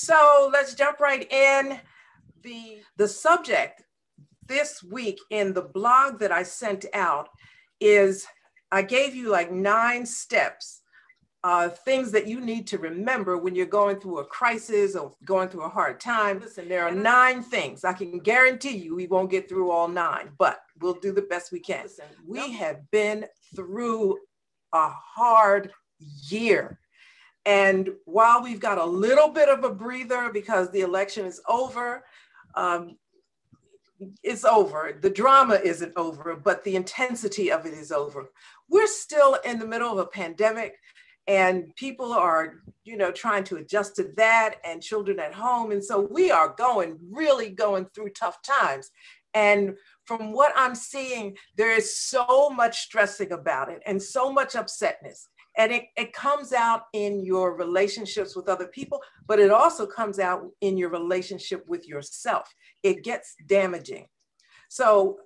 So let's jump right in. The subject this week in the blog that I sent out is, I gave you like 9 steps, things that you need to remember when you're going through a crisis or going through a hard time. Listen, there are 9 things. I can guarantee you we won't get through all 9, but we'll do the best we can. Listen, we have been through a hard year. And while we've got a little bit of a breather because the election is over, it's over. The drama isn't over, but the intensity of it is over. We're still in the middle of a pandemic, and people are, trying to adjust to that, and children at home. And so we are really going through tough times. And from what I'm seeing, there is so much stressing about it and so much upsetness. And it comes out in your relationships with other people, but it also comes out in your relationship with yourself. It gets damaging. So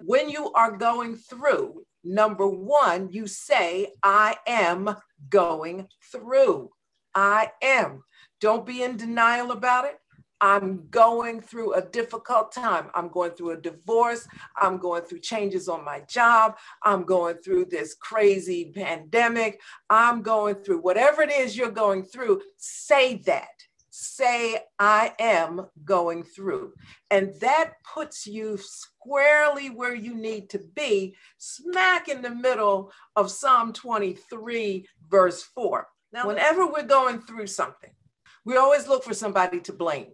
when you are going through, number 1, you say, I am going through. I am. Don't be in denial about it. I'm going through a difficult time. I'm going through a divorce. I'm going through changes on my job. I'm going through this crazy pandemic. I'm going through whatever it is you're going through. Say that. Say, I am going through. And that puts you squarely where you need to be, smack in the middle of Psalm 23, verse 4. Now, whenever we're going through something, we always look for somebody to blame.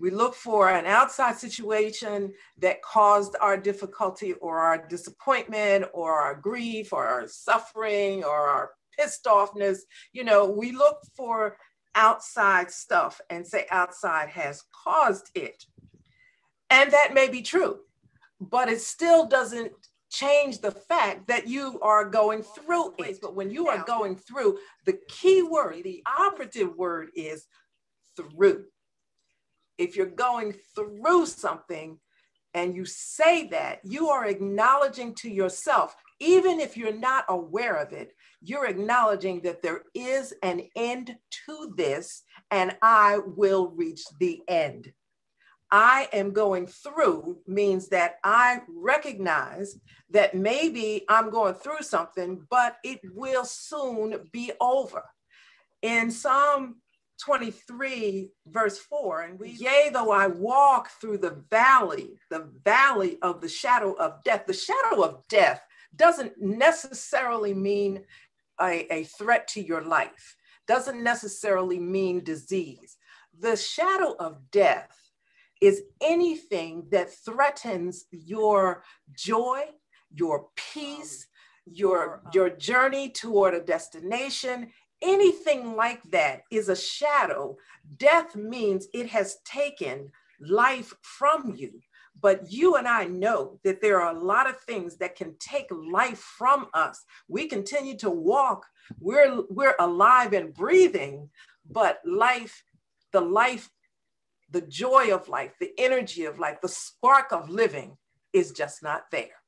We look for an outside situation that caused our difficulty or our disappointment or our grief or our suffering or our pissed offness. We look for outside stuff and say outside has caused it. And that may be true, but it still doesn't change the fact that you are going through it. But when you are going through, the key word, the operative word is through. If you're going through something and you say that, you are acknowledging to yourself, even if you're not aware of it, you're acknowledging that there is an end to this and I will reach the end. I am going through means that I recognize that maybe I'm going through something, but it will soon be over. In Psalm 23, verse 4, and yea, though I walk through the valley of the shadow of death. The shadow of death doesn't necessarily mean a threat to your life, doesn't necessarily mean disease. The shadow of death is anything that threatens your joy, your peace, your journey toward a destination. Anything like that is a shadow. Death means it has taken life from you. But you and I know that there are a lot of things that can take life from us. We continue to walk. We're alive and breathing, but the joy of life, the energy of life, the spark of living is just not there.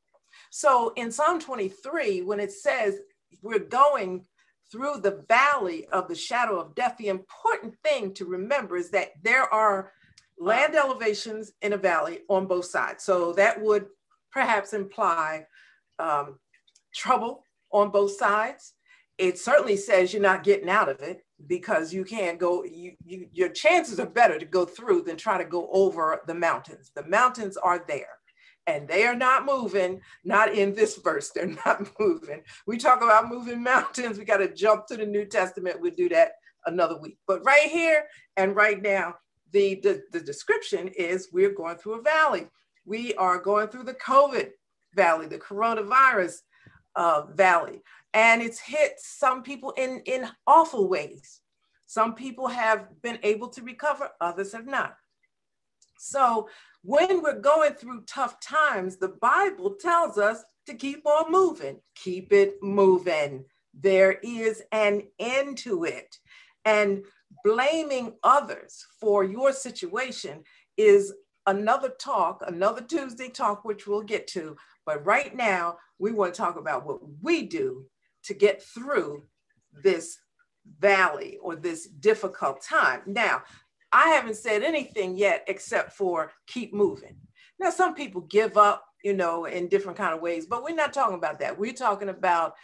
So in Psalm 23, when it says we're going through the valley of the shadow of death, the important thing to remember is that there are land elevations in a valley on both sides. So that would perhaps imply trouble on both sides. It certainly says you're not getting out of it because you can't go, your chances are better to go through than try to go over the mountains. The mountains are there. And they are not moving, not in this verse, they're not moving. We talk about moving mountains, we got to jump to the New Testament, we'll do that another week. But right here and right now, the description is we're going through a valley. We are going through the COVID valley, the coronavirus valley. And it's hit some people in awful ways. Some people have been able to recover, others have not. So when we're going through tough times, the Bible tells us to keep on moving, keep it moving. There is an end to it. And blaming others for your situation is another Tuesday talk, which we'll get to. But right now, we want to talk about what we do to get through this valley or this difficult time. Now, I haven't said anything yet except for keep moving. Now, some people give up, you know, in different kind of ways, but we're not talking about that. We're talking about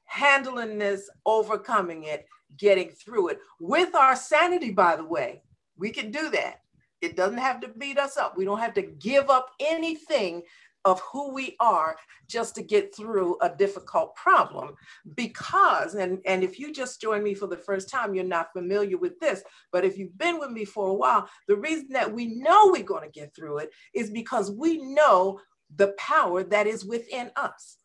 handling this, overcoming it, getting through it with our sanity, by the way. We can do that. It doesn't have to beat us up. We don't have to give up anything of who we are just to get through a difficult problem. Because, and if you just joined me for the first time, you're not familiar with this, but if you've been with me for a while, the reason that we know we're going to get through it is because we know the power that is within us.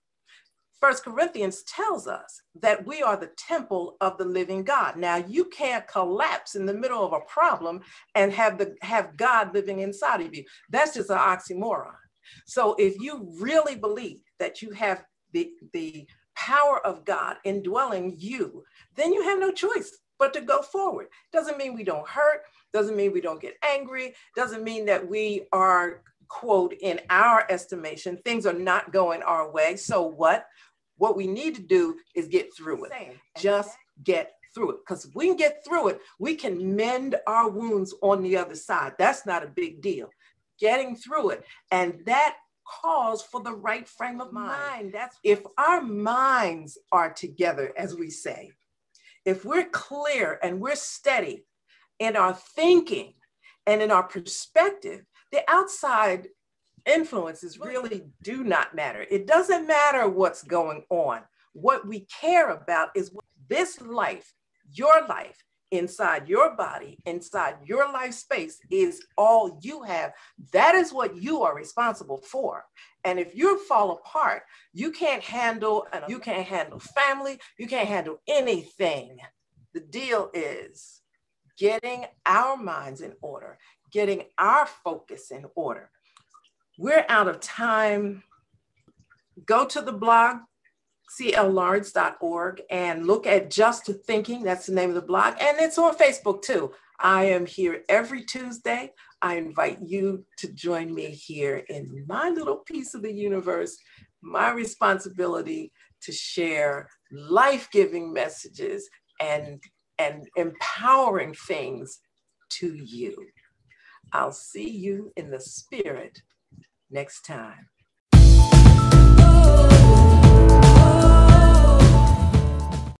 1 Corinthians tells us that we are the temple of the living God. Now, you can't collapse in the middle of a problem and have God living inside of you. That's just an oxymoron. So if you really believe that you have the power of God indwelling you, then you have no choice but to go forward. Doesn't mean we don't hurt, doesn't mean we don't get angry, doesn't mean that we are, quote, in our estimation, things are not going our way. So what? What we need to do is get through it. Just get through it. Because if we can get through it, we can mend our wounds on the other side. That's not a big deal. Getting through it. And that calls for the right frame of mind. That's if our minds are together, as we say, if we're clear and we're steady in our thinking and in our perspective, the outside influences really do not matter. It doesn't matter what's going on. What we care about is this life, your life, inside your body, inside your life space is all you have. That is what you are responsible for. And if you fall apart, you can't handle family, you can't handle anything. The deal is getting our minds in order, getting our focus in order. We're out of time. Go to the blog, cllawrence.org, and look at Just Thinking. That's the name of the blog. And it's on Facebook too. I am here every Tuesday. I invite you to join me here in my little piece of the universe, my responsibility to share life-giving messages and empowering things to you. I'll see you in the spirit next time.